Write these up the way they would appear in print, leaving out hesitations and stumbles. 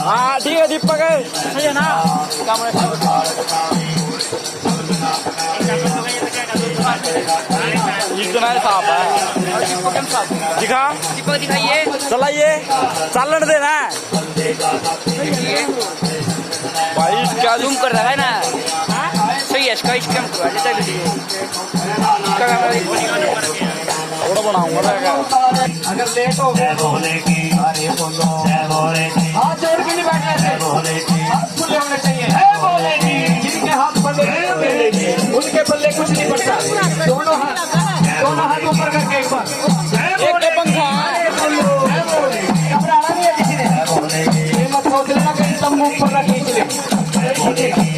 हाँ ठीक है दीपक है सही है ना साफ है दिखा दीपक दिखाइए चलाइए चालन देना भाई क्या जूम कर रहा है ना सही है इसका इसका थोड़ा बनाऊंगा अगर लेट हो गया हाथ जोड़ के नहीं बैठना चाहिए हाथ खुले होने चाहिए जिनके हाथ बंधे उनके बल्ले कुछ नहीं पड़ता दोनों हाथ ऊपर करके एक बार एक पंखा घबराना नहीं है किसी ने ये मत सोच लेना कि सब मुंह पर ना खींच ले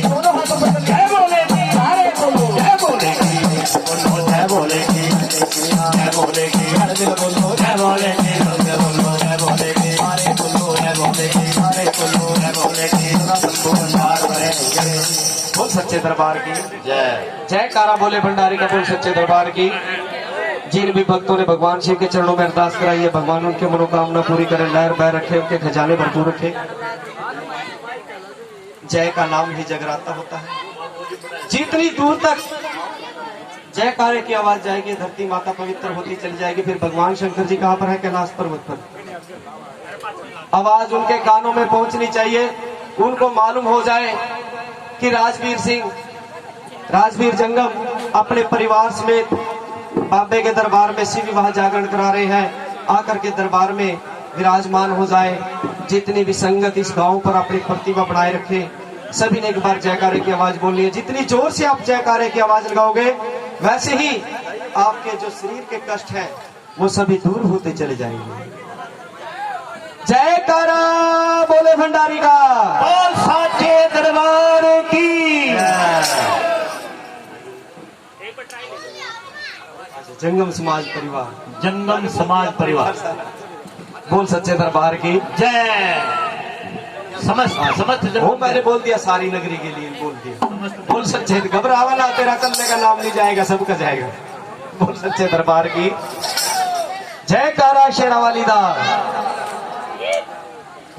दोनों हाथों पर जय बोले सारे बोलो जय बोले जय बोले जय बोले हर दिल बोलो जय बोले जय बोलो जय बोले सारे बोलो जय बोले सारे बोलो जय बोले बोल सच्चे दरबार की जय जयकारा बोले भंडारी का बोल सच्चे दरबार की। जिन भी भक्तों ने भगवान शिव के चरणों में अरदास कराई है भगवान उनके मनोकामना पूरी करे लहर बह रखे उनके खजाने भरपूर रखे। जय का नाम ही जगराता होता है। जितनी दूर तक जयकारे की आवाज जाएगी धरती माता पवित्र होती चली जाएगी। फिर भगवान शंकर जी कहाँ पर है कैलाश पर्वत पर। आवाज उनके कानों में पहुंचनी चाहिए उनको मालूम हो जाए कि राजवीर जंगम अपने परिवार समेत बाबे के दरबार में शिव विवाह जागरण करा रहे हैं। आकर के दरबार में विराजमान हो जाए। जितनी भी संगत इस गांव पर अपनी प्रतिभा बनाए रखे सभी ने एक बार जयकारे की आवाज बोलनी है। जितनी जोर से आप जयकारे की आवाज लगाओगे वैसे ही आपके जो शरीर के कष्ट हैं वो सभी दूर होते चले जाएंगे। जयकारा बोले भंडारी का बोल साचे दरबार की। जंगम समाज परिवार बोल सच्चे दरबार की जय। समस्त वो मैंने बोल दिया सारी नगरी के लिए बोल दिया। बोल सच्चे घबरावा ना तेरा कल्ले का नाम नहीं जाएगा सबका जाएगा। बोल सच्चे दरबार की जयकारा शेरावाली दा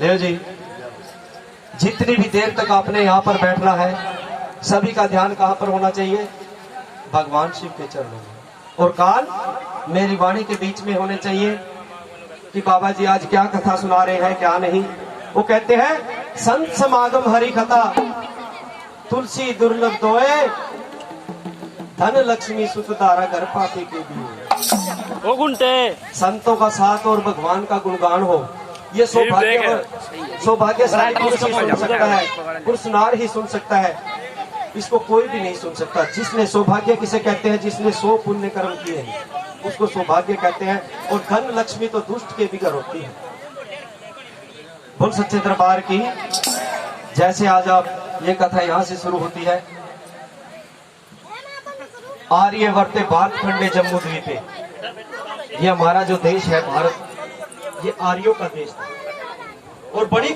ले जी। जितनी भी देर तक आपने यहाँ पर बैठना है सभी का ध्यान कहाँ पर होना चाहिए भगवान शिव के चरणों में। और कान मेरी वाणी के बीच में होने चाहिए कि बाबा जी आज क्या कथा सुना रहे हैं क्या नहीं। वो कहते हैं संत समागम हरि कथा तुलसी दुर्लभ दोए धन लक्ष्मी सुत दारा घर पाते के दिए। संतों का साथ और भगवान का गुणगान हो ये सौभाग्यशाली पुरुष ही सुन सकता है। पुरुष नार ही सुन सकता है इसको कोई भी नहीं सुन सकता। जिसने सौभाग्य किसे कहते हैं जिसने 100 पुण्य कर्म किए हैं उसको सौभाग्य कहते हैं। और धन लक्ष्मी तो दुष्ट के बिगर होती है। बोल सच्चे दरबार की जैसे आज आप ये कथा यहाँ से शुरू होती है। आर्यवर्ते भारत खंडे जम्मू द्वीपे ये हमारा जो देश है भारत ये आर्यों का देश था। और बड़ी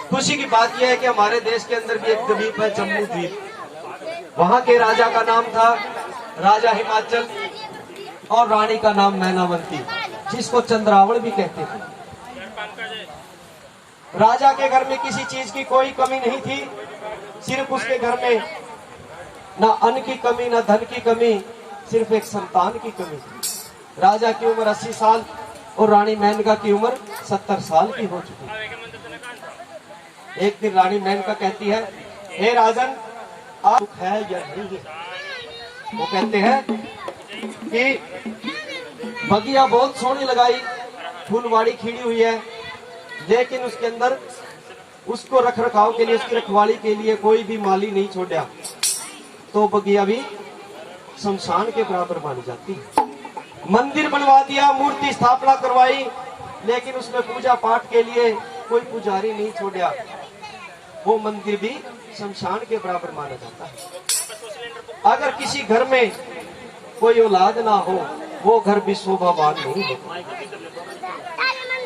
खुशी की बात यह है कि हमारे देश के अंदर भी एक द्वीप है जम्मू द्वीप। वहां के राजा का नाम था राजा हिमाचल और रानी का नाम मैनावंती जिसको चंद्रावण भी कहते थे। राजा के घर में किसी चीज की कोई कमी नहीं थी। सिर्फ उसके घर में ना अन्न की कमी ना धन की कमी सिर्फ एक संतान की कमी थी। राजा की उम्र 80 साल और रानी मेनका की उम्र 70 साल की हो चुकी। एक दिन रानी मेनका कहती है हे राजन आप है या नहीं है। वो कहते हैं कि बगिया बहुत सोहनी लगाई फूलवाड़ी खिड़ी हुई है लेकिन उसके अंदर उसको रख रखाव के लिए उसकी रखवाली के लिए कोई भी माली नहीं छोड़ा तो बगिया भी शमशान के बराबर मानी जाती है। मंदिर बनवा दिया मूर्ति स्थापना करवाई लेकिन उसमें पूजा पाठ के लिए कोई पुजारी नहीं छोड़ा वो मंदिर भी शमशान के बराबर माना जाता है। अगर किसी घर में कोई औलाद ना हो वो घर भी शोभावान नहीं होता।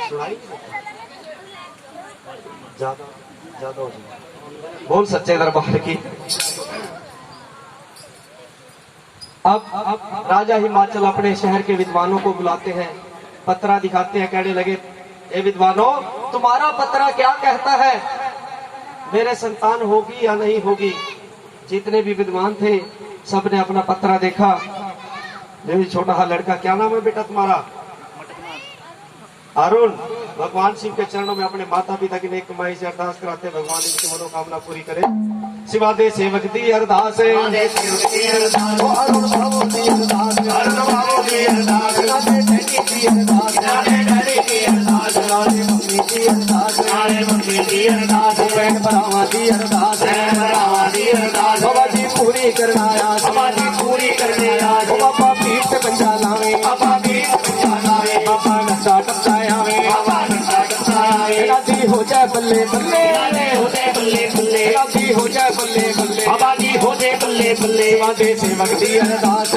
सुनाई ज्यादा ज्यादा हो जाए। बोल सच्चे दरबार की। अब राजा हिमाचल अपने शहर के विद्वानों को बुलाते हैं, पत्रा दिखाते हैं, कहने लगे ए विद्वानों, तुम्हारा पत्रा क्या कहता है, मेरे संतान होगी या नहीं होगी। जितने भी विद्वान थे सबने अपना पत्रा देखा। ये छोटा सा लड़का, क्या नाम है बेटा तुम्हारा? अरुण। भगवान शिव के चरणों में अपने माता पिता की नेक कमाई से अरदास कराते हैं, भगवान इनकी मनोकामना पूरी करे। शिवा दे सेवक दी अरदास, अरुण बाबू दी अरदास, अरुण बाबू दी अरदास, राधे डैडी दी अरदास, राधे डैडी दी अरदास, राधे मम्मी दी अरदास, राधे मम्मी दी अरदास, बहन भरावा दी अरदास, बहन भरावा दी अरदास, बाबा जी पूरी करना आस, बाबा जी पूरी करने आस, बाबा पीठ पे पंजा लावे, बाबा पीठ पे पंजा लावे, बाबा नशा टपकाया वे, बाबा नशा टपकाया वे, राजी हो जाए बल्ले बल्ले, हो जाए बल्ले बल्ले, राजी हो जाए बल्ले बल्ले, बाबा जी हो जाए बल्ले बल्ले। वादे सेवक दी अरदास,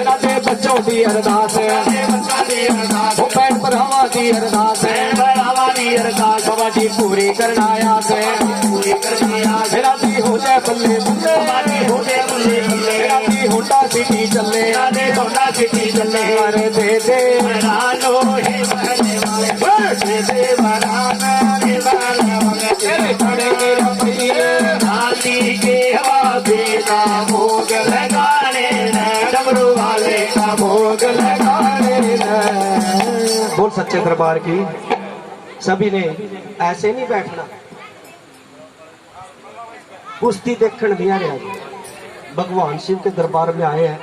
राधे बच्चों दी अरदास, बच्चों दी अरदास, बहन भरावा दी अरदास, बहन भरावा दी अरदास, बाबा जी पूरी करना आस, पूरी करना आस, राजी हो जाए बल्ले बल्ले, बाबा जी हो जाए बल्ले बल्ले, राजी होटा सिटी चले, राधे होटा सिटी चले, अरे दे दे मरानो हे बहने वाले, दे दे मराना हे बहने वाले, तेरे खड़े के रफीए हाथी के हवाले का भोग लगाने न, डमरू वाले का भोग लगाने न। बोल सच्चे दरबार की। सभी ने ऐसे नहीं बैठना, कुश्ती देखने दिया रहा। भगवान शिव के दरबार में आए हैं,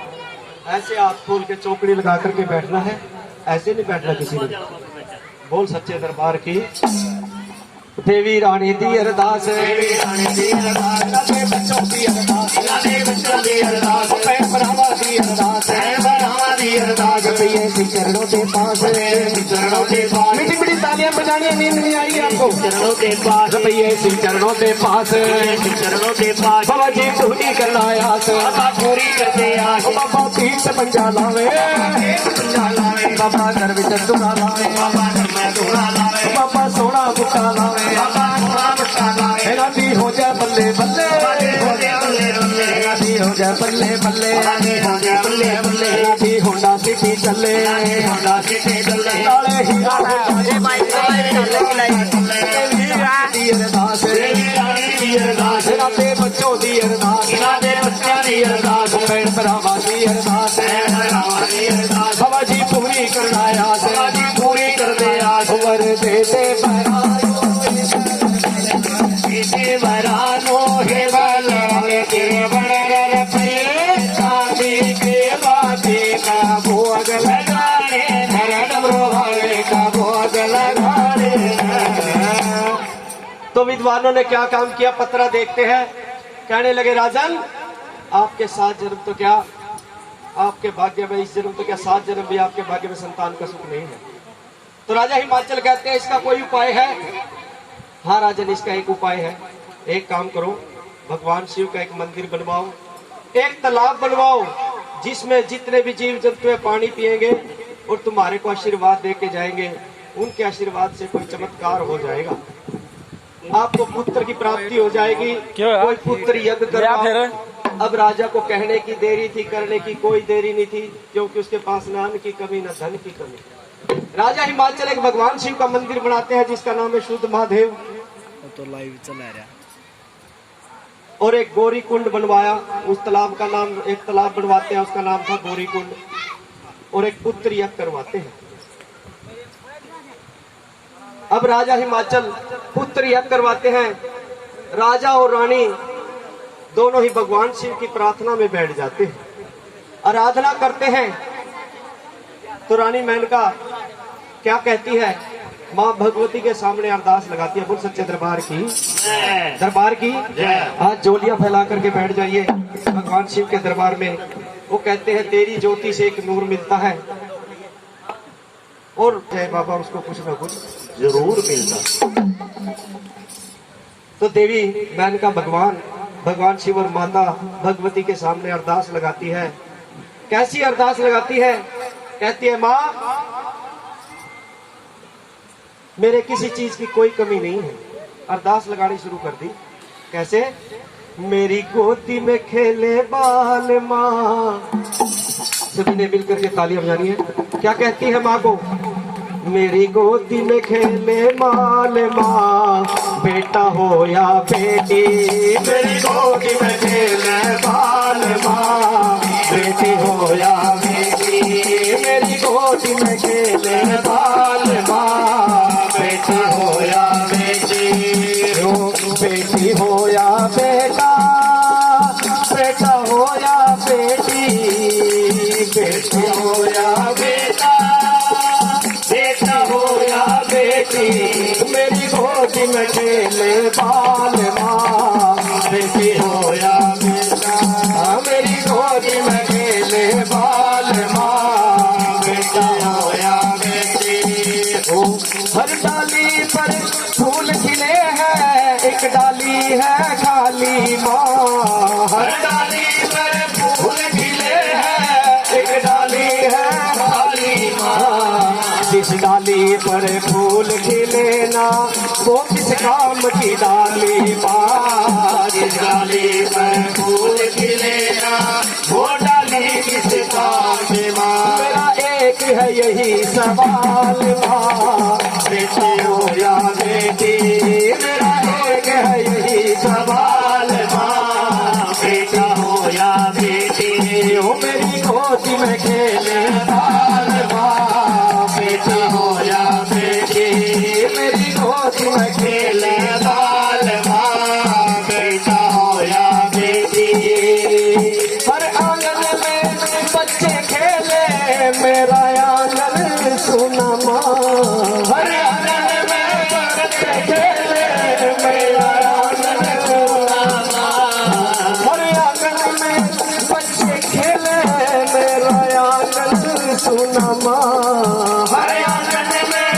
ऐसे हाथ खोल के चौकड़ी लगा करके बैठना है, ऐसे नहीं बैठना किसी ने। बोल सच्चे दरबार की। देवी रानी दी अरदास, देवी रानी दी अरदास, राधे बच्चों दी अरदास, राधे बच्चों दी अरदास, बहन भरावा दी अरदास, बहन भरावा दी अरदास, प्रिय सी चरणों के पास, चरणों के पास, मीठी मीठी तालियां बजानी, नींद नहीं आई आपको। चरणों के पास, प्रिय सी चरणों के पास, चरणों के पास, बाबा जी पूरी करना आस, बाबा पूरी करते आस, बाबा पीठ से पंजा लावे, पंजा लावे, बाबा घर में चंदूरा लावे, बाबा घर में दूरा लावे, बाबा सोना बुट्टा लावे, बाबा सोना बुट्टा लावे, राजी हो जाए बल्ले बल्ले, हो जाए बल्ले बल्ले, राजी हो जाए बल्ले बल्ले, राजी हो जाए बल्ले बल्ले, राजी होंडा सिटी चले, होंडा सिटी चले, लाले हीरा ये भाई दी अरदास, दी अरदास, राधे बच्चों दी अरदास, राधे बच्चों दी अरदास, बहन भरावा दी अरदास, बहन भरावा दी अरदास, बाबा जी पूरी करना आस, बाबा जी पूरी कर दे आस, वर दे दे वरानो हे वाले के बड़े पे शादी के बाते का भोग लगाने, डमरू वाले का भोग लगाने। तो विद्वानों ने क्या काम किया, पत्रा देखते हैं, कहने लगे राजन, आपके 7 जन्म तो क्या, आपके भाग्य में इस जन्म तो क्या 7 जन्म भी आपके भाग्य में संतान का सुख नहीं है। तो राजा हिमाचल कहते हैं इसका कोई उपाय है? हाँ राजन, इसका एक उपाय है। एक काम करो, भगवान शिव का एक मंदिर बनवाओ, एक तालाब बनवाओ, जिसमें जितने भी जीव जंतु पानी पिएंगे और तुम्हारे को आशीर्वाद दे के जाएंगे। उनके आशीर्वाद से कोई चमत्कार हो जाएगा, आपको पुत्र की प्राप्ति हो जाएगी। कोई पुत्र यज्ञ करवाओ। अब राजा को कहने की देरी थी, करने की कोई देरी नहीं थी, क्योंकि उसके पास न अन्न की कमी न धन की कमी। राजा हिमाचल एक भगवान शिव का मंदिर बनाते हैं जिसका नाम है शुद्ध महादेव। तो लाइव चला रहा, और एक गौरी कुंड बनवाया, उस तालाब का नाम, एक तालाब बनवाते हैं उसका नाम था गौरी कुंड। और एक पुत्र यज्ञ करवाते हैं। अब राजा हिमाचल पुत्र यज्ञ करवाते हैं। राजा और रानी दोनों ही भगवान शिव की प्रार्थना में बैठ जाते हैं, आराधना करते हैं। तो रानी मेनका क्या कहती है, माँ भगवती के सामने अरदास लगाती है। बोल सच्चे दरबार की, दरबार की। आज जोलियां फैला करके बैठ जाइए भगवान शिव के दरबार में। वो कहते हैं तेरी ज्योति से एक नूर मिलता है और जय बाबा उसको कुछ ना कुछ जरूर मिलता। तो देवी मेनका भगवान शिव और माता भगवती के सामने अरदास लगाती है। कैसी अरदास लगाती है? कहती है, माँ मेरे किसी चीज की कोई कमी नहीं है। अरदास लगानी शुरू कर दी। कैसे? मेरी गोदी में खेले बाल माँ। सभी ने मिलकर के तालियां बजानी है। क्या कहती है माँ को? मेरी गोदी में खेले माल माँ, बेटा हो या बेटी। मेरी गोदी में खेले बाल माँ, बेटी हो या बेटी। मेरी गोदी में खेले बाल माँ, बेटी हो या बेटी। हो बेटी हो या बेटा, बेटा हो या बेटी। बेटी हो या बेटा, बेटा हो या बेटी। मेरी गोदी में खेले बाल माँ, बेटी हो या बेटा। मेरी गोदी में खेले बाल माँ, बेटा हो या बेटी। ओ हर डाली पर फूल खिले हैं, एक डाली है खाली माँ। हर डाली पर फूल खिले हैं, एक डाली है खाली माँ। जिस डाली पर फूल खिले ना, वो किस काम की डाली माँ। जिस डाली पर फूल खिले ना, वो डाली किस काम की माँ। मेरा एक है यही सवाल माँ, बेटी हो या बेटी। मेरा एक है यही सवाल माँ, बेटा हो या बेटी। हो मेरी गोदी में खेले बाल माँ, बेटी हो या बेटी। मेरी गोदी में खेले बाल माँ, बेटा हो या बेटी। हर आंगन में बच्चे खेले, मेरा आंगन सुना माँ। हर आंगन में बच्चे खेले, मेरा आंगन सुना माँ। हर आंगन में बच्चे खेले, मेरा आंगन सुना माँ। हर आंगन में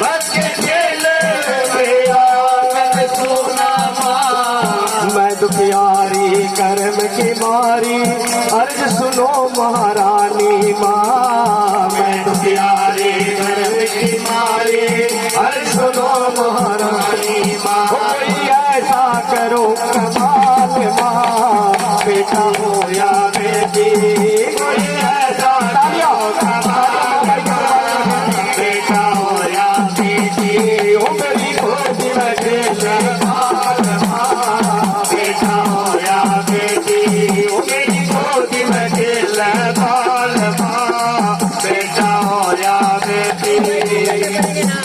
बच्चे खेले, मेरा आंगन सुना माँ। मैं दुखियारी कर्म की मारी, अर्ज सुनो महारानी माँ। मैं दुखियारी कर्म की मारी, अर्ज सुनो महारानी माँ। कोई ऐसा करो कमाल माँ, बेटा हो या बेटी। कोई ऐसा करो कमाल, बेटा हो या बेटी। हो मेरी गोदी में खेले बाल माँ, बेटा हो या बेटी। हो मेरी गोदी में खेले बाल माँ, बेटा हो या बेटी।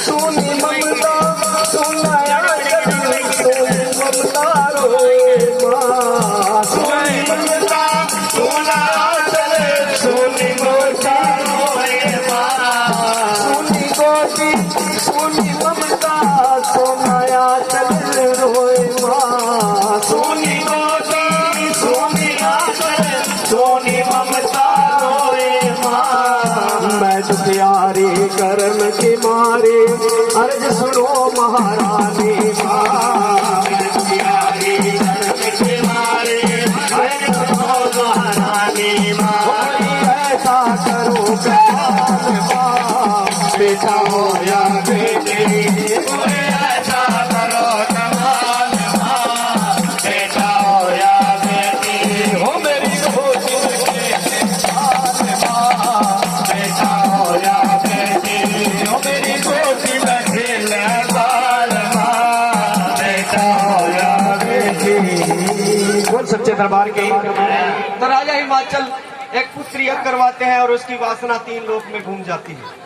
सुनी ममता सुनाया, सुनी ममता रोए माँ। सुनी ममता सुनाया, सुनी ममता रोए माँ। सुनी गोदी सुनी ममता सुनाया चल रोए माँ। सुनी गोदी सुनी आंचल, सुनी ममता रोए माँ। मैं दुखियारी कर्म की मारी, अर्ज सुनो महारानी माँ। मैं दुखियारी कर्म की मारी, अर्ज सुनो महारानी माँ। कोई ऐसा करो कमाल माँ, बेटा हो या बेटी। कोई ऐसा करो कमाल माँ, बेटा हो या बेटी। हो मेरी गोदी में खेले बाल माँ, बेटा हो या बेटी। हो मेरी गोदी में खेले बाल माँ, बेटा हो या बेटी। बोल सच्चे दरबार की। तो राजा हिमाचल एक पुत्र यज्ञ करवाते हैं और उसकी वासना 3 लोक में घूम जाती है।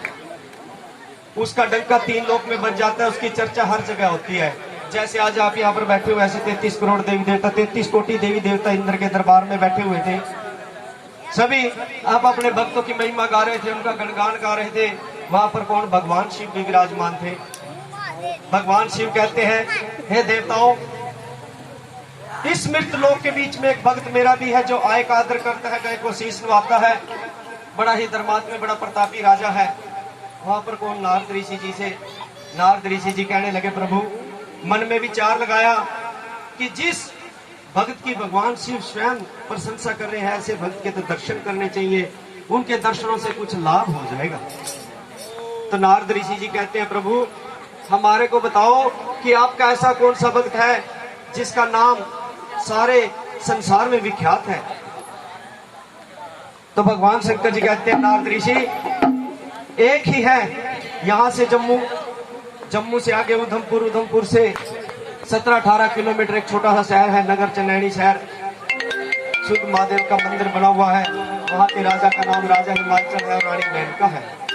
उसका डंका 3 लोक में बच जाता है, उसकी चर्चा हर जगह होती है। जैसे आज आप यहाँ पर बैठे हुए, ऐसे 33 करोड़ देवी देवता, 33 कोटि देवी देवता इंद्र के दरबार में बैठे हुए थे। सभी आप अपने भक्तों की महिमा गा रहे थे, उनका गुणगान गा रहे थे। वहां पर कौन? भगवान शिव भी विराजमान थे। भगवान शिव कहते हैं, हे देवताओं, इस मृत लोक के बीच में एक भक्त मेरा भी है, जो आय का आदर करता है, गाय को शीश नवाता है। बड़ा ही धर्मात्मा, बड़ा प्रतापी राजा है। वहां पर कौन? नारद ऋषि जी से नारद ऋषि जी कहने लगे, प्रभु, मन में विचार लगाया कि जिस भक्त की भगवान शिव स्वयं प्रशंसा कर रहे हैं, ऐसे भक्त के तो दर्शन करने चाहिए, उनके दर्शनों से कुछ लाभ हो जाएगा। तो नारद ऋषि जी कहते हैं, प्रभु, हमारे को बताओ कि आपका ऐसा कौन सा भक्त है जिसका नाम सारे संसार में विख्यात है। तो भगवान शंकर जी कहते हैं नारद ऋषि एक ही है, यहां से जम्मू से आगे उधमपुर, उधमपुर से 17-18 किलोमीटर एक छोटा सा शहर है नगर चनैनी शहर, शुद्ध महादेव का मंदिर बना हुआ है। वहां के राजा का नाम राजा हिमाचल है और रानी मेनका है।